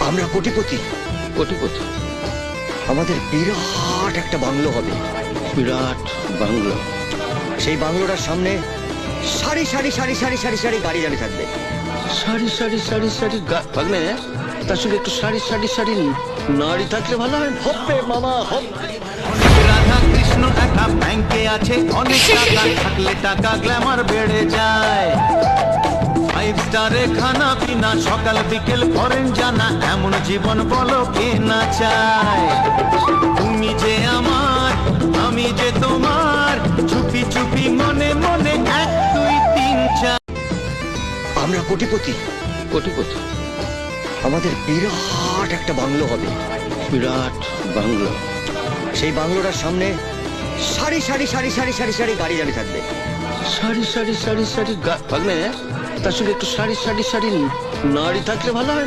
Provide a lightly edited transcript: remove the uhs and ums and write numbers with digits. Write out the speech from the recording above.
আমরা কোটিপতি। কোটিপতি? আমাদের বিরাট একটা বাংলো হবে। বিরাট বাংলো? সেই বাংলোটার সামনে সারি সারি সারি সারি সারি সারি গাড়ি দাঁড়িয়ে থাকবে। সারি সারি সারি সারি ভাগ্নে, তার সঙ্গে একটু সারি সারি সারি নারী থাকলে ভালো হয়। হবে মামা, হবে। রাধা কৃষ্ণ একা ব্যাংকে আছে, অনেক টাকা থাকলে টাকা গ্ল্যামার বেড়ে যায়। 5 স্টারে খানা পিনা, সকাল বিকেল ফরেন জানা, এমন জীবন বলো কে না চায়। তুমি যে আমার, আমি যে তোমার, চুপি চুপি মনে মনে 1 2 3 4। আমরা কোটিপতি। কোটিপতি? আমাদের বিরাট একটা বাংলো হবে। বিরাট বাংলো? সেই বাংলোটার সামনে সারি সারি সারি সারি সারি সারি গাড়ি দাঁড়িয়ে থাকবে। সারি সারি সারি সারি ভাগ্নে, তার সঙ্গে একটু সারি সারি সারি নারী থাকলে ভালো হয়।